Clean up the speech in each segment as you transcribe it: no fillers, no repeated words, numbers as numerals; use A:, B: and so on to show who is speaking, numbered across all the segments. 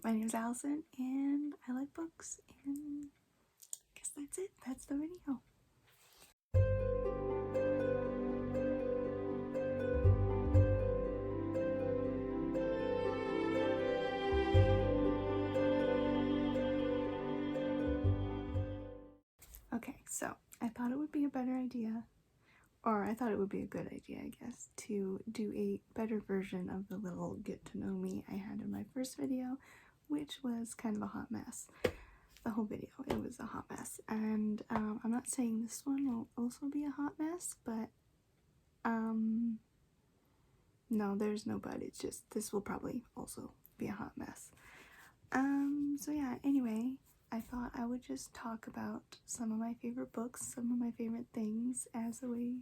A: my name is Allison, and I like books, and I guess that's it. That's the video. Okay, so I thought it would be a better idea, or I thought it would be a good idea, I guess, to do a better version of the little get to know me I had in my first video, which was kind of a hot mess. The whole video, it was a hot mess, and I'm not saying this one will also be a hot mess, but no, there's no but, it's just this will probably also be a hot mess. So yeah, anyway, I thought I would just talk about some of my favorite books, some of my favorite things, as a way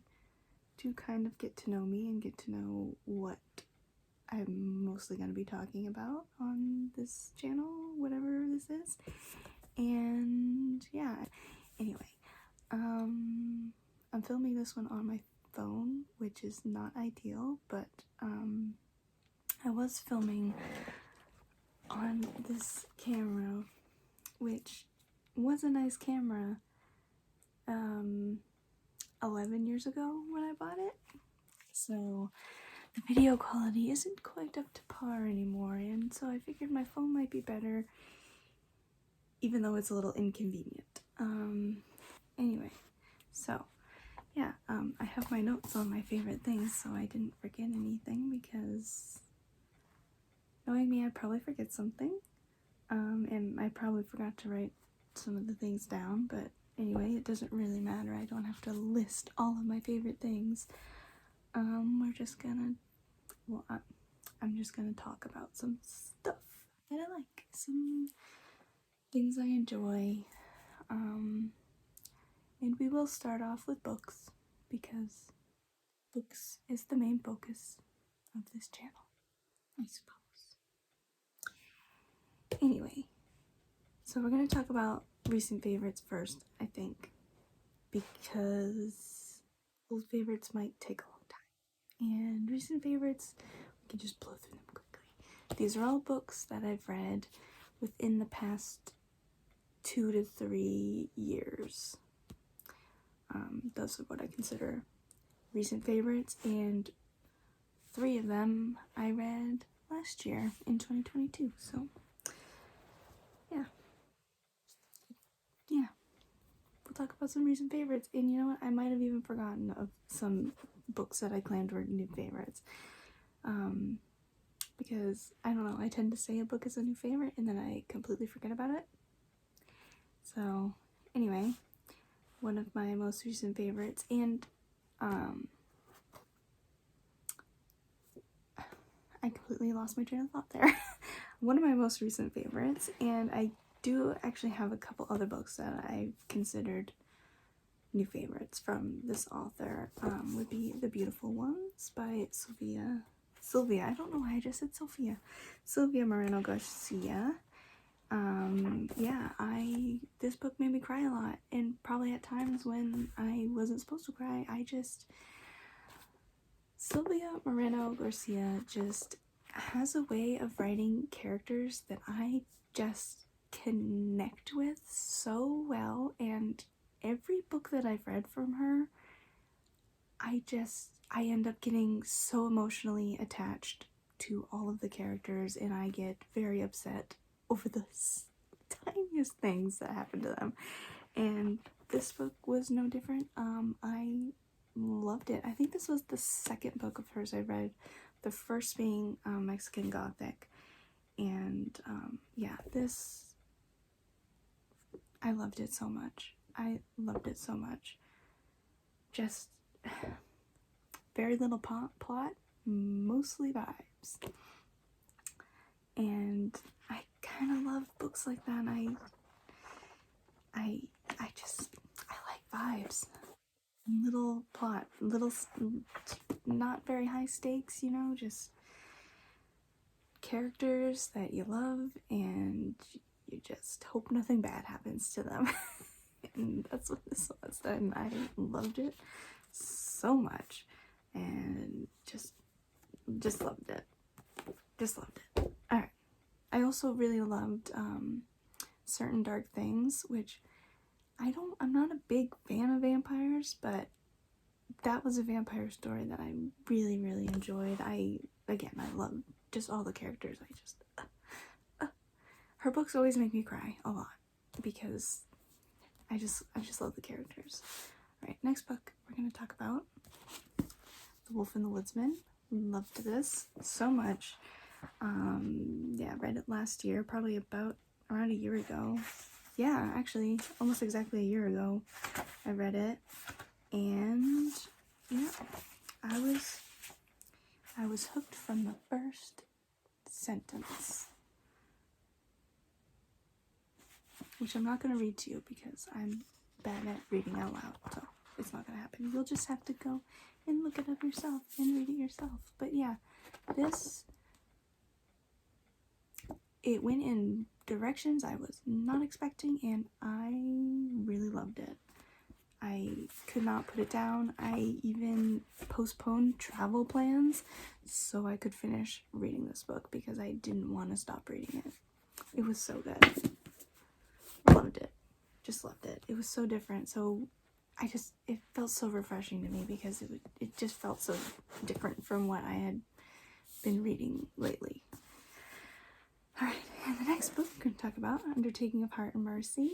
A: to kind of get to know me and get to know what I'm mostly going to be talking about on this channel, whatever this is. And yeah, anyway, I'm filming this one on my phone, which is not ideal, but I was filming on this camera, which was a nice camera 11 years ago when I bought it, so the video quality isn't quite up to par anymore, and so I figured my phone might be better, even though it's a little inconvenient. Anyway, so yeah, I have my notes on my favorite things, so I didn't forget anything, because knowing me, I'd probably forget something, and I probably forgot to write some of the things down, but anyway, it doesn't really matter. I don't have to list all of my favorite things. We're just gonna, well, I'm just gonna talk about some stuff that I like, some things I enjoy, and we will start off with books, because books is the main focus of this channel, I suppose. Anyway, so we're going to talk about recent favorites first, I think, because old favorites might take a long time, and recent favorites, we can just blow through them quickly. These are all books that I've read within the past 2 to 3 years. Those are what I consider recent favorites, and 3 of them I read last year in 2022, so yeah, we'll talk about some recent favorites. And you know what, I might have even forgotten of some books that I claimed were new favorites, because I don't know, I tend to say a book is a new favorite and then I completely forget about it. So anyway, one of my most recent favorites, and I completely lost my train of thought there. One of my most recent favorites, and I do actually have a couple other books that I've considered new favorites from this author, would be The Beautiful Ones by Sylvia, I don't know why I just said Sophia. Sylvia Moreno Garcia. Yeah, this book made me cry a lot, and probably at times when I wasn't supposed to cry. Sylvia Moreno Garcia just has a way of writing characters that I just connect with so well, and every book that I've read from her, I end up getting so emotionally attached to all of the characters, and I get very upset over the tiniest things that happen to them. And this book was no different. I loved it. I think this was the second book of hers I read, the first being Mexican Gothic, and yeah, I loved it so much. Just very little plot, mostly vibes, and I kind of love books like that. I like vibes, little plot, little not very high stakes, you know, just characters that you love and you just hope nothing bad happens to them. And that's what this was, and I loved it so much, and just loved it. Alright, I also really loved Certain Dark Things, which I'm not a big fan of vampires, but that was a vampire story that I really, really enjoyed. I love just all the characters. Her books always make me cry a lot because I just love the characters. All right, next book we're going to talk about, The Wolf and the Woodsman. Loved this so much. Yeah, read it last year, probably around a year ago. Yeah, actually, almost exactly a year ago I read it, and yeah, I was hooked from the first sentence, which I'm not going to read to you because I'm bad at reading out loud, so it's not going to happen. You'll just have to go and look it up yourself and read it yourself. But yeah, it went in directions I was not expecting, and I really loved it. I could not put it down. I even postponed travel plans so I could finish reading this book because I didn't want to stop reading it. It was so good. Loved it. Just loved it. It was so different. So it felt so refreshing to me because it just felt so different from what I had been reading lately. Alright, and the next book we're going to talk about, Undertaking of Heart and Mercy,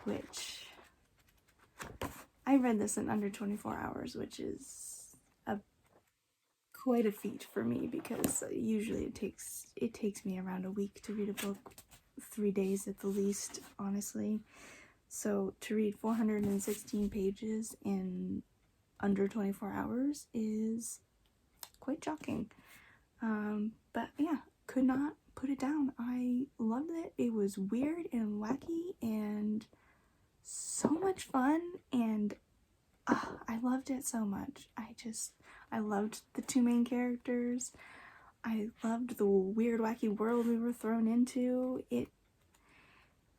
A: which I read this in under 24 hours, which is quite a feat for me because usually it takes me around a week to read a book, 3 days at the least, honestly. So to read 416 pages in under 24 hours is quite shocking. But yeah, could not put it down. I loved it. It was weird and wacky and so much fun, and I loved it so much. I loved the two main characters. I loved the weird, wacky world we were thrown into. It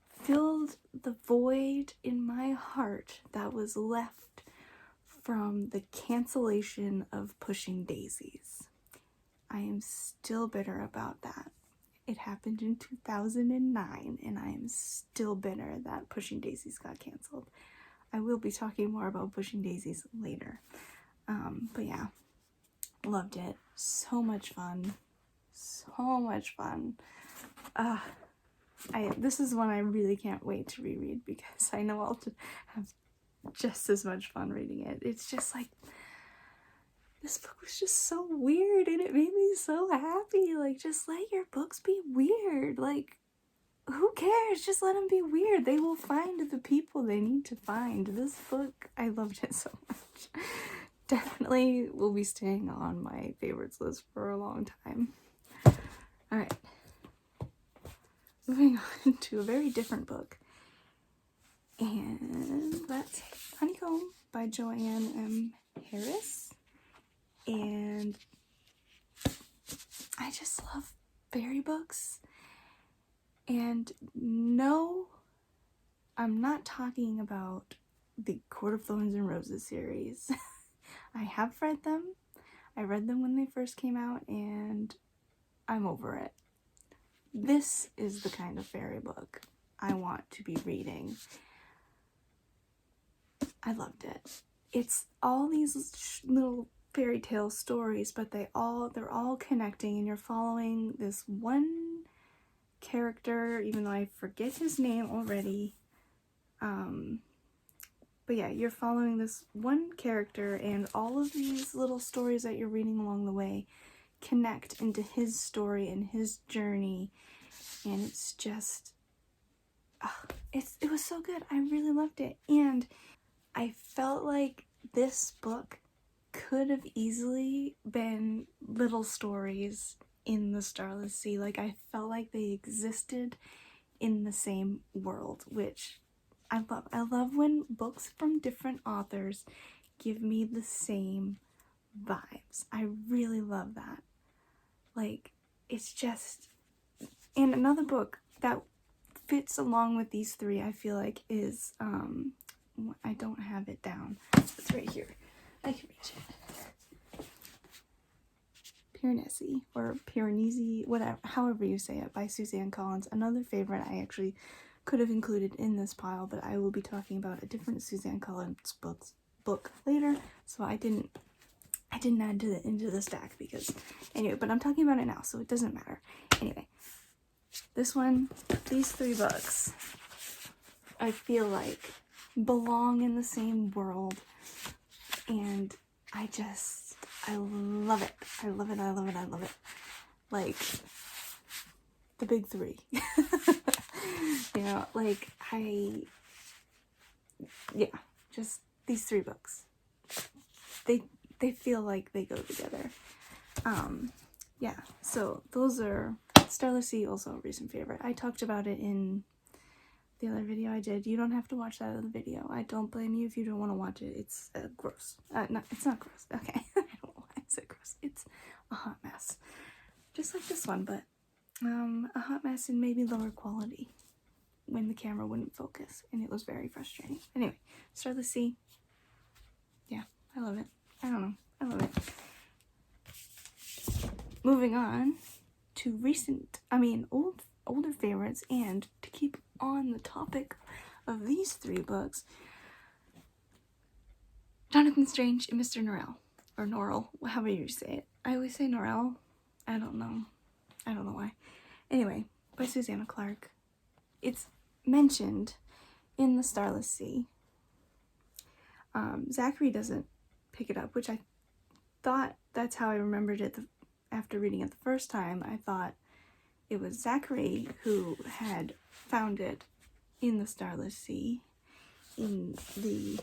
A: filled the void in my heart that was left from the cancellation of Pushing Daisies. I am still bitter about that. It happened in 2009, and I am still bitter that Pushing Daisies got canceled. I will be talking more about Pushing Daisies later. But yeah, loved it. So much fun. So much fun. This is one I really can't wait to reread because I know I'll have just as much fun reading it. It's just like, this book was just so weird and it made me so happy. Like, just let your books be weird. Like, who cares? Just let them be weird. They will find the people they need to find. This book, I loved it so much. Definitely will be staying on my favorites list for a long time. Alright. Moving on to a very different book. And that's Honeycomb by Joanne M. Harris. And I just love fairy books. And no, I'm not talking about the Court of Thorns and Roses series. I have read them. I read them when they first came out, and I'm over it. This is the kind of fairy book I want to be reading. I loved it. It's all these little fairy tale stories, but they're all connecting, and you're following this one character, even though I forget his name already. But yeah, you're following this one character, and all of these little stories that you're reading along the way connect into his story and his journey, and it's just, it was so good. I really loved it, and I felt like this book could have easily been little stories in the Starless Sea. Like, I felt like they existed in the same world, which I love. I love when books from different authors give me the same vibes. I really love that. Like, it's just... And another book that fits along with these three, I feel like, is, I don't have it down. It's right here. I can reach it. Piranesi, or Piranesi, whatever, however you say it, by Suzanne Collins. Another favorite I actually could have included in this pile, but I will be talking about a different Suzanne Collins book later, so I didn't add into the stack because, anyway, but I'm talking about it now, so it doesn't matter. Anyway, this one, these 3 books, I feel like belong in the same world, and I love it. I love it, I love it, I love it. Like, the big 3. You know, like, yeah, just these 3 books. They feel like they go together. Yeah, so those are Starless Sea, also a recent favorite. I talked about it in the other video I did. You don't have to watch that other video. I don't blame you if you don't want to watch it. It's gross. No, it's not gross. Okay, I don't know why I said gross. It's a hot mess, just like this one, but a hot mess in maybe lower quality when the camera wouldn't focus, and it was very frustrating. Anyway, Starless Sea. Yeah, I love it. I don't know. I love it. Moving on to older favorites, and to keep on the topic of these 3 books, Jonathan Strange and Mr. Norrell, or Norrell, however you say it. I always say Norrell. I don't know why. Anyway, by Susanna Clarke. It's mentioned in the Starless Sea. Zachary doesn't pick it up, which I thought that's how I remembered it after reading it the first time. I thought it was Zachary who had found it in the Starless Sea, in the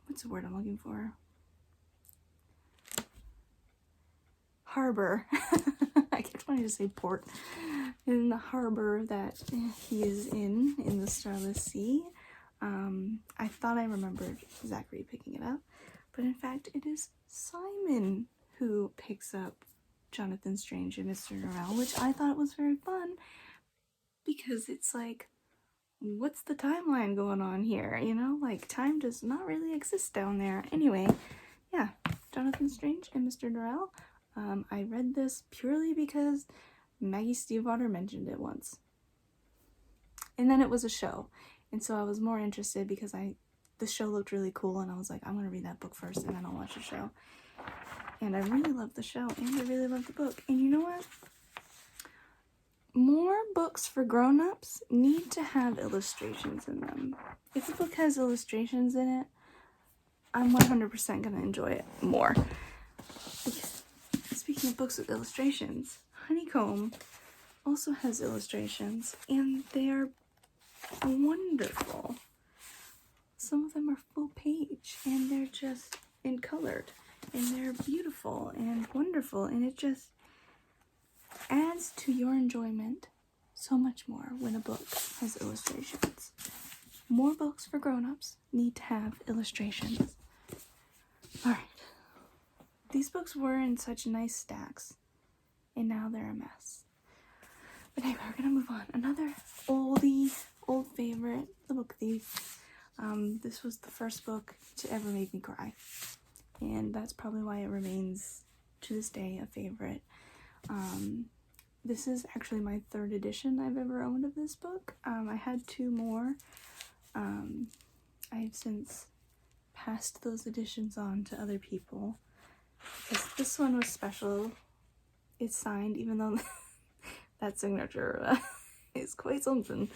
A: what's the word I'm looking for? Harbor. I kept wanting to say port. In the harbor that he is in the Starless Sea. I thought I remembered Zachary picking it up, but in fact it is Simon who picks up Jonathan Strange and Mr. Norrell, which I thought was very fun, because it's like, what's the timeline going on here? You know, like, time does not really exist down there. Anyway, yeah, Jonathan Strange and Mr. Norrell. I read this purely because Maggie Stiefvater mentioned it once. And then it was a show, and so I was more interested because the show looked really cool, and I was like, I'm gonna read that book first and then I'll watch the show. And I really loved the show, and I really loved the book. And you know what? More books for grown-ups need to have illustrations in them. If a book has illustrations in it, I'm 100% gonna enjoy it more. Because, speaking of books with illustrations, Honeycomb also has illustrations, and they are wonderful. Some of them are full page, and they're just colored, and they're beautiful and wonderful, and it just adds to your enjoyment so much more when a book has illustrations. More books for grown-ups need to have illustrations. Alright. These books were in such nice stacks, and now they're a mess. But anyway, we're gonna move on. Another old favorite, The Book Thief. This was the first book to ever make me cry, and that's probably why it remains to this day a favorite. This is actually my 3rd edition I've ever owned of this book. I had 2 more. I've since passed those editions on to other people, because this one was special. It's signed, even though that signature is quite something.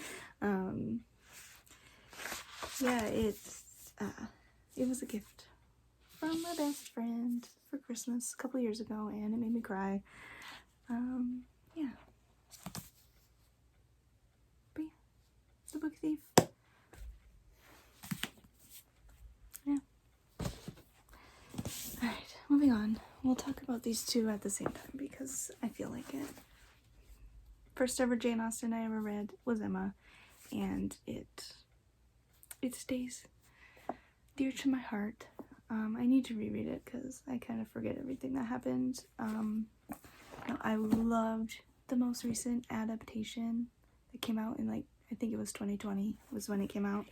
A: Yeah, it was a gift from my best friend for Christmas a couple years ago, and it made me cry. Yeah. But yeah, The Book Thief. Yeah. Alright, moving on. We'll talk about these 2 at the same time because I feel like it. First ever Jane Austen I ever read was Emma, and it stays dear to my heart. I need to reread it because I kind of forget everything that happened. I loved the most recent adaptation that came out in, like, I think it was 2020 was when it came out.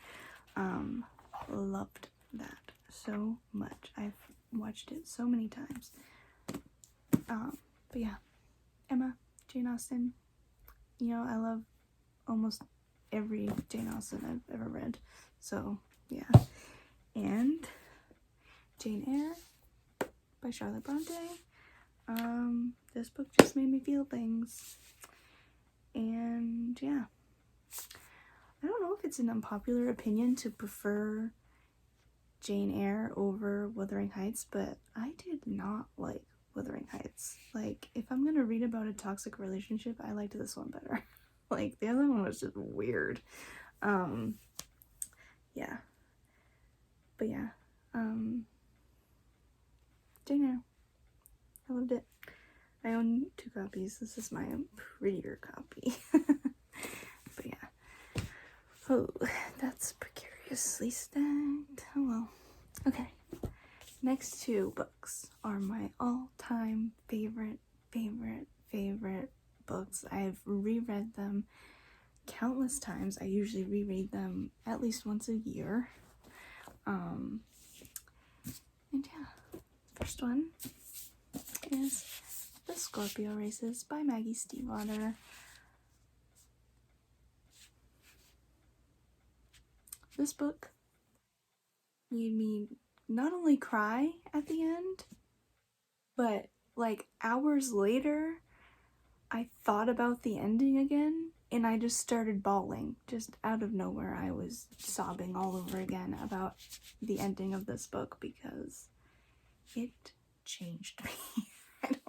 A: Loved that so much. I've watched it so many times. But yeah, Emma, Jane Austen. You know, I love almost every Jane Austen I've ever read. So yeah, and Jane Eyre by Charlotte Bronte. This book just made me feel things. And yeah, I don't know if it's an unpopular opinion to prefer Jane Eyre over Wuthering Heights, but I did not like Wuthering Heights. Like, if I'm gonna read about a toxic relationship, I liked this one better. Like, the other one was just weird. Yeah. But yeah, Jane Eyre. I loved it. I own 2 copies. This is my prettier copy. But yeah. Oh, that's precariously stacked. Oh well. Okay. Next 2 books are my all-time favorite books. I've reread them countless times. I usually reread them at least once a year. And yeah, first one is The Scorpio Races by Maggie Stiefvater. This book made me not only cry at the end, but like hours later, I thought about the ending again and I just started bawling. Just out of nowhere, I was sobbing all over again about the ending of this book because it changed me. I don't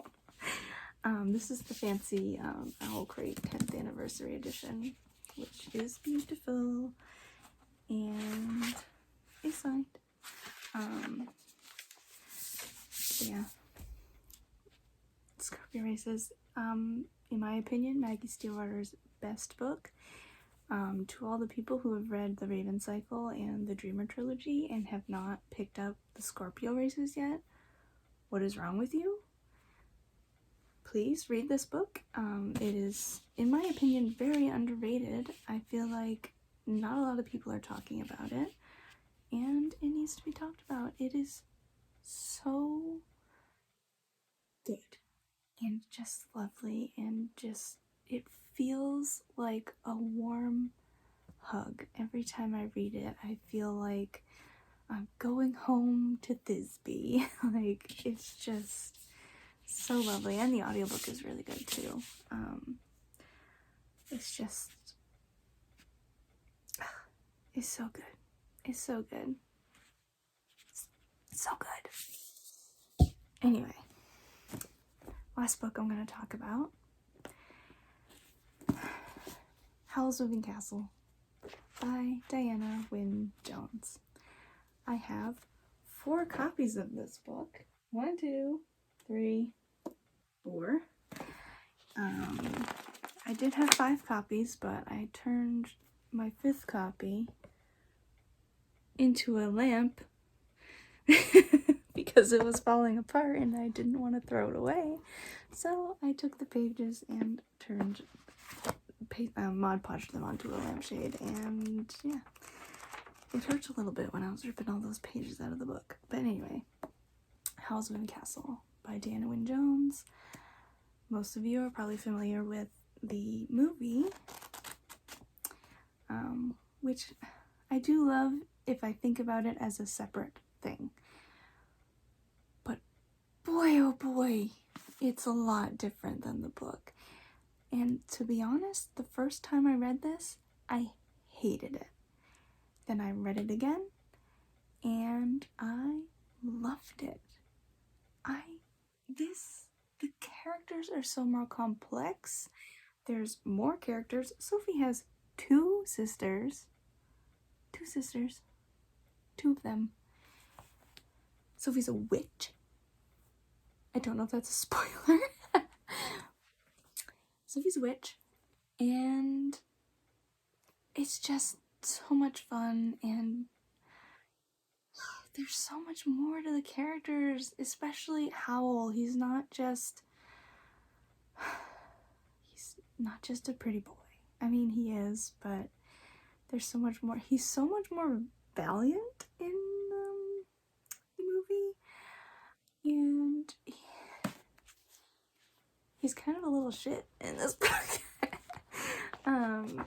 A: know. This is the fancy Owl Crate 10th anniversary edition, which is beautiful and is signed. Yeah. Scorpio Races, in my opinion, Maggie Stiefvater's best book. To all the people who have read the Raven Cycle and the Dreamer trilogy and have not picked up the Scorpio Races yet, what is wrong with you? Please read this book. It is, in my opinion, very underrated. I feel like not a lot of people are talking about it, and it needs to be talked about. It is so good and just lovely, and just, it feels like a warm hug. Every time I read it, I feel like I'm going home to Thisbe. Like, it's just so lovely, and the audiobook is really good too. It's just, it's so good. It's so good. It's so good. Anyway, last book I'm going to talk about, Howl's Moving Castle by Diana Wynne Jones. I have 4 copies of this book. 1, 2, 3, 4. I did have 5 copies, but I turned my 5th copy into a lamp because it was falling apart and I didn't want to throw it away. So I took the pages and turned, Mod Podged them onto a lampshade, and yeah, it hurts a little bit when I was ripping all those pages out of the book. But anyway, Howl's Moving Castle by Diana Wynne Jones. Most of you are probably familiar with the movie, which I do love if I think about it as a separate thing. But boy, oh boy, it's a lot different than the book. And to be honest, the first time I read this, I hated it. Then I read it again, and I loved it. The characters are so more complex. There's more characters. Sophie has 2 sisters. 2 of them. Sophie's a witch. I don't know if that's a spoiler. Sophie's a witch, and it's just so much fun, and there's so much more to the characters, especially Howl. He's not just a pretty boy. I mean, he is, but there's so much more. He's so much more valiant in the movie. And he's kind of a little shit in this book.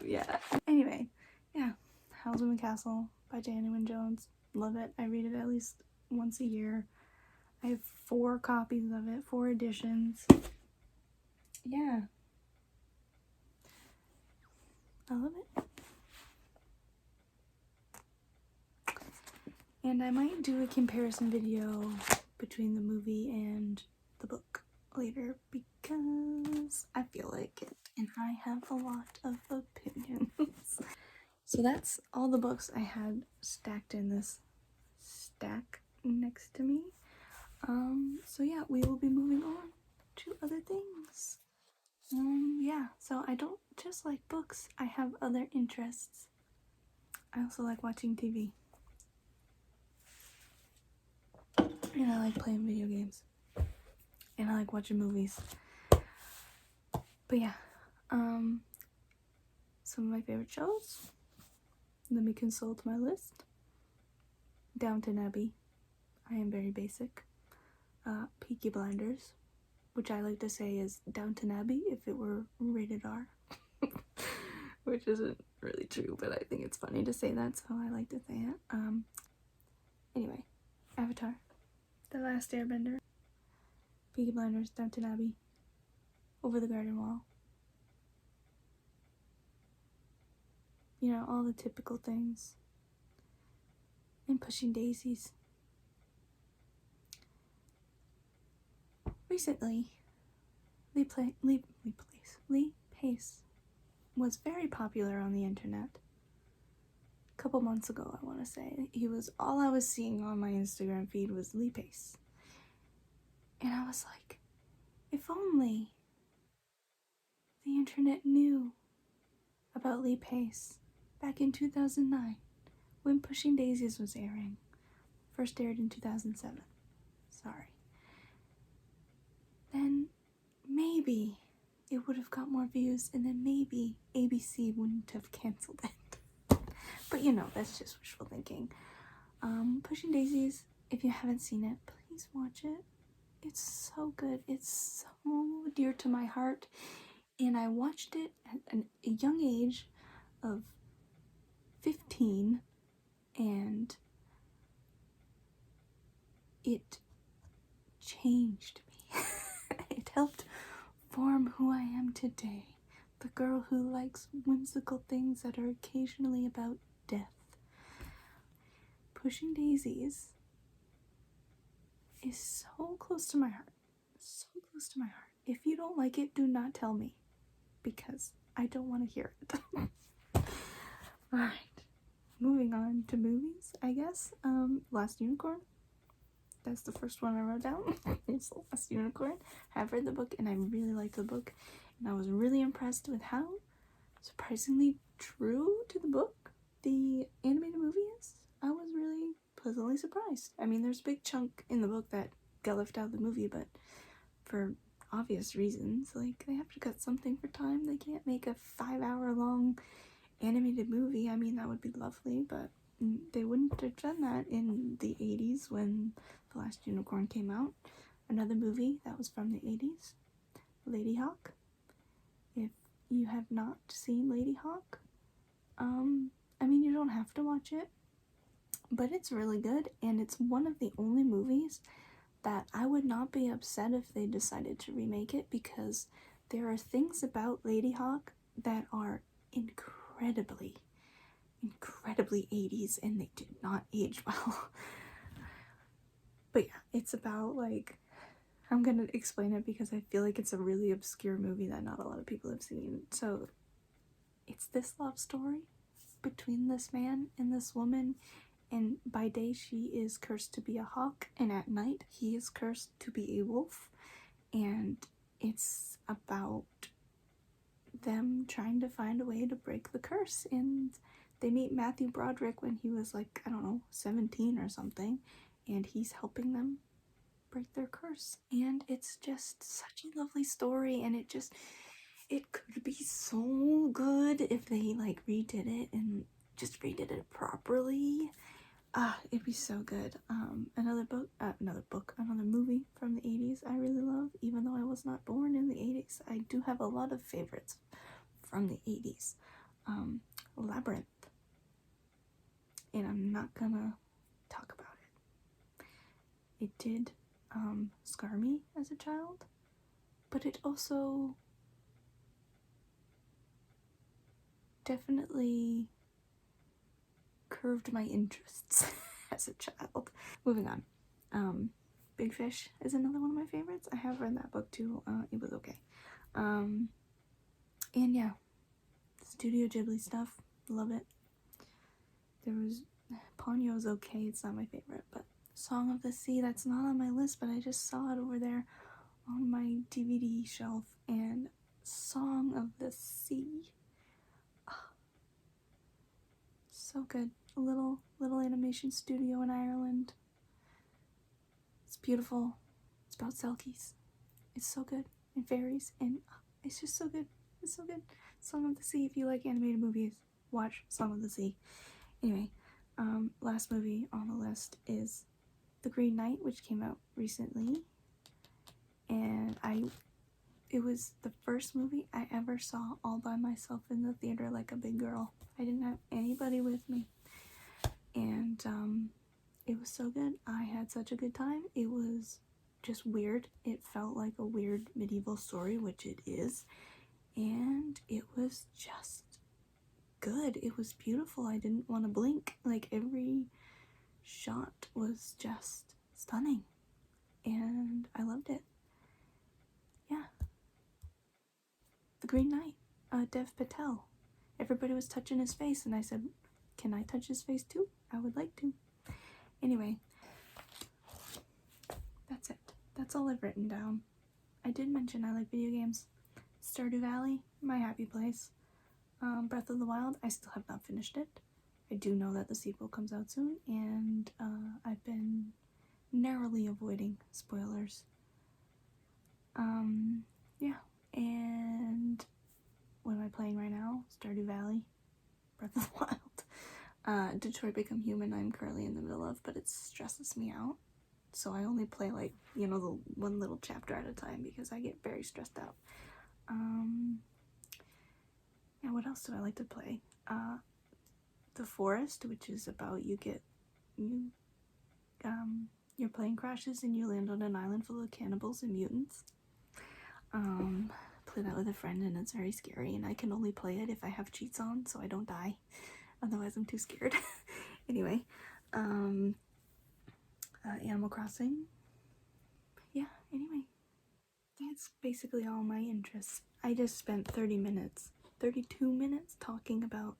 A: Yeah. Anyway, yeah. Howl's Moving Castle by Janie Wynne Jones. Love it. I read it at least once a year. I have 4 copies of it, 4 editions. Yeah. I love it. And I might do a comparison video between the movie and the book later because I feel like it and I have a lot of opinions. So that's all the books I had stacked in this stack next to me. So yeah, we will be moving on to other things. Yeah, so I don't just like books, I have other interests. I also like watching TV. And I like playing video games. And I like watching movies. But yeah, some of my favorite shows. Let me consult my list. Downton Abbey. I am very basic. Peaky Blinders, which I like to say is Downton Abbey if it were rated R. Which isn't really true, but I think it's funny to say that, so I like to say it. Anyway, Avatar, The Last Airbender, Peaky Blinders, Downton Abbey, Over the Garden Wall. You know, all the typical things. And Pushing Daisies. Recently, Lee Pace was very popular on the internet. A couple months ago, I want to say. All I was seeing on my Instagram feed was Lee Pace. And I was like, if only the internet knew about Lee Pace back in 2009 when Pushing Daisies was airing. First aired in 2007. Sorry. Then maybe it would have got more views and then maybe ABC wouldn't have canceled it. But you know, that's just wishful thinking. Pushing Daisies, if you haven't seen it, please watch it. It's so good. It's so dear to my heart. And I watched it at a young age of 15, and it changed me. It helped form who I am today. The girl who likes whimsical things that are occasionally about death. Pushing Daisies is so close to my heart. So close to my heart. If you don't like it, do not tell me, because I don't want to hear it. Alright, moving on to movies, I guess. Last Unicorn. That's the first one I wrote down. It's The Last Unicorn. I've read the book and I really liked the book. And I was really impressed with how surprisingly true to the book the animated movie is. I was really pleasantly surprised. I mean, there's a big chunk in the book that got left out of the movie, but for obvious reasons. Like, they have to cut something for time. They can't make a 5-hour long animated movie. I mean, that would be lovely, but they wouldn't have done that in the 80s when The Last Unicorn came out. Another movie that was from the 80s, Lady Hawk. If you have not seen Lady Hawk, I mean, you don't have to watch it, but it's really good, and it's one of the only movies that I would not be upset if they decided to remake it, because there are things about Lady Hawk that are incredibly 80s, and they did not age well. But yeah, it's about, like, I'm gonna explain it because I feel like it's a really obscure movie that not a lot of people have seen. So it's this love story between this man and this woman, and by day she is cursed to be a hawk, and at night he is cursed to be a wolf. And it's about them trying to find a way to break the curse. And they meet Matthew Broderick when he was, like, I don't know, 17 or something, and he's helping them break their curse. And it's just such a lovely story, and it could be so good if they, like, redid it and just redid it properly. It'd be so good. Another movie from the 80s I really love, even though I was not born in the 80s. I do have a lot of favorites from the 80s. Labyrinth. And I'm not gonna talk about it. It did scar me as a child, but it also definitely curved my interests as a child. Moving on. Big Fish is another one of my favorites. I have read that book too. It was okay. And yeah, Studio Ghibli stuff, love it. There was Ponyo's okay, it's not my favorite, but Song of the Sea, that's not on my list, but I just saw it over there on my DVD shelf, and Song of the Sea, so good. A little animation studio in Ireland. It's beautiful. It's about selkies. It's so good. And fairies, and it's just so good. It's so good. Song of the Sea, if you like animated movies, watch Song of the Sea. Anyway, last movie on the list is The Green Knight, which came out recently, and it was the first movie I ever saw all by myself in the theater like a big girl. I didn't have anybody with me, and it was so good. I had such a good time. It was just weird. It felt like a weird medieval story, which it is, and it was just good. It was beautiful. I didn't want to blink. Like, every shot was just stunning, and I loved it. Yeah. The Green Knight, Dev Patel. Everybody was touching his face, and I said, can I touch his face too? I would like to. Anyway, that's it. That's all I've written down. I did mention I like video games. Stardew Valley, my happy place. Breath of the Wild, I still have not finished it. I do know that the sequel comes out soon, and I've been narrowly avoiding spoilers. Yeah, and what am I playing right now? Stardew Valley, Breath of the Wild. Detroit Become Human I'm currently in the middle of, but it stresses me out. So I only play, like, the one little chapter at a time because I get very stressed out. Yeah, what else do I like to play? The Forest, which is about your plane crashes and you land on an island full of cannibals and mutants. Play that with a friend, and it's very scary, and I can only play it if I have cheats on so I don't die. Otherwise I'm too scared. Anyway, Animal Crossing. Yeah, anyway. That's basically all my interests. I just spent 32 minutes talking about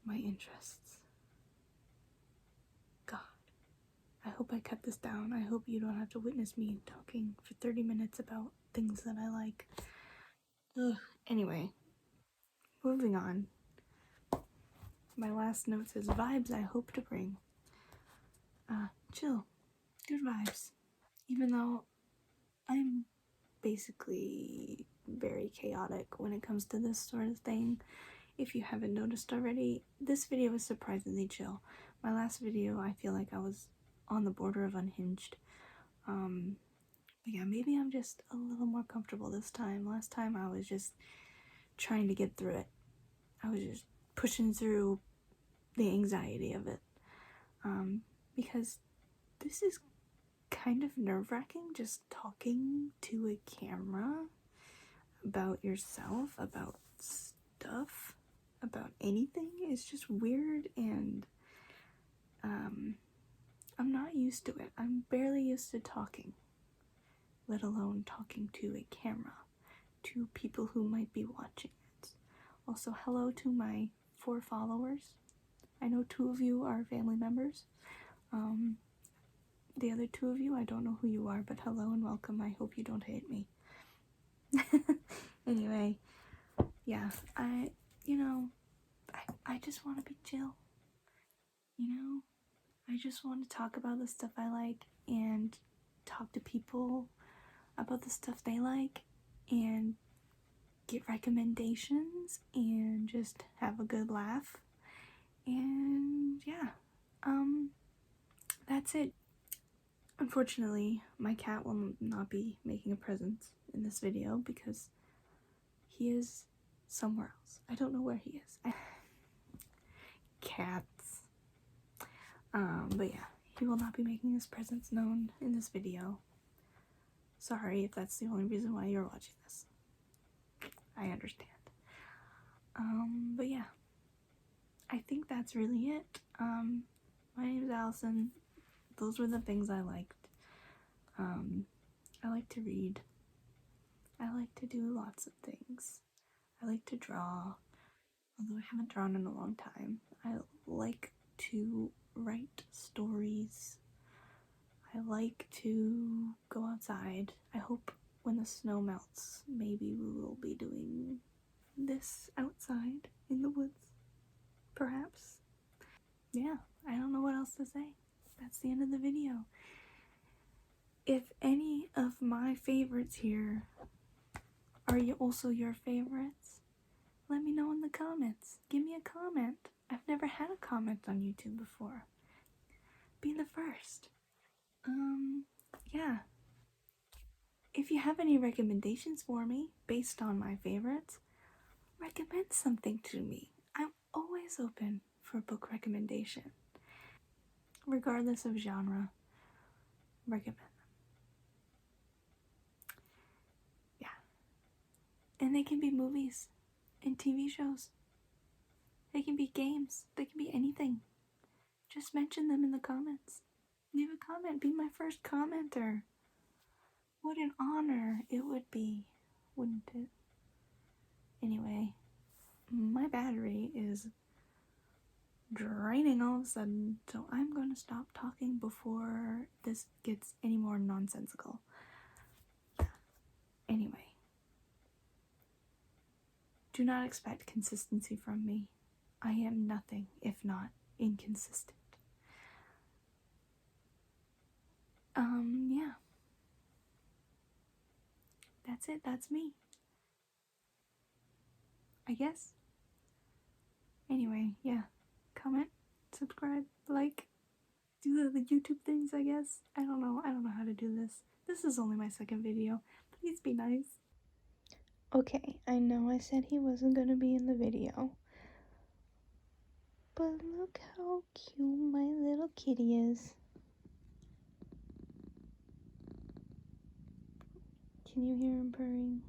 A: my interests. God. I hope I cut this down. I hope you don't have to witness me talking for 30 minutes about things that I like. Ugh. Anyway, moving on. My last note says vibes I hope to bring. Chill. Good vibes. Even though I'm basically very chaotic when it comes to this sort of thing. If you haven't noticed already, this video is surprisingly chill. My last video, I feel like I was on the border of unhinged. But yeah, maybe I'm just a little more comfortable this time. Last time I was just trying to get through it. I was just pushing through the anxiety of it. Because this is kind of nerve-wracking, just talking to a camera about yourself, about stuff, about anything. It's just weird, and I'm not used to it. I'm barely used to talking, let alone talking to a camera, to people who might be watching it. Also, hello to my 4 followers. I know 2 of you are family members. The other 2 of you, I don't know who you are, but hello and welcome. I hope you don't hate me. Anyway, yeah, I just want to be chill. I just want to talk about the stuff I like and talk to people about the stuff they like and get recommendations and just have a good laugh. And yeah, that's it. Unfortunately, my cat will not be making a presence in this video because he is somewhere else. I don't know where he is. Cats. But yeah, he will not be making his presence known in this video. Sorry if that's the only reason why you're watching this. I understand. But yeah, I think that's really it. My name is Allison. Those were the things I liked. I like to read. I like to do lots of things. I like to draw, although I haven't drawn in a long time. I like to write stories. I like to go outside. I hope when the snow melts, maybe we will be doing this outside in the woods. Perhaps. Yeah, I don't know what else to say. That's the end of the video. If any of my favorites here are also your favorites, let me know in the comments. Give me a comment. I've never had a comment on YouTube before. Be the first. Yeah. If you have any recommendations for me based on my favorites, recommend something to me. I'm always open for book recommendation. Regardless of genre, recommend them. Yeah. And they can be movies and TV shows. They can be games. They can be anything. Just mention them in the comments. Leave a comment. Be my first commenter. What an honor it would be, wouldn't it? Anyway, my battery is draining all of a sudden, so I'm going to stop talking before this gets any more nonsensical. Anyway, do not expect consistency from me. I am nothing if not inconsistent. Yeah. That's it. That's me. I guess. Anyway, yeah. Comment, subscribe, like, do the YouTube things, I guess. I don't know how to do this. This is only my second video. Please be nice. Okay, I know I said he wasn't gonna be in the video, but look how cute my little kitty is. Can you hear him purring?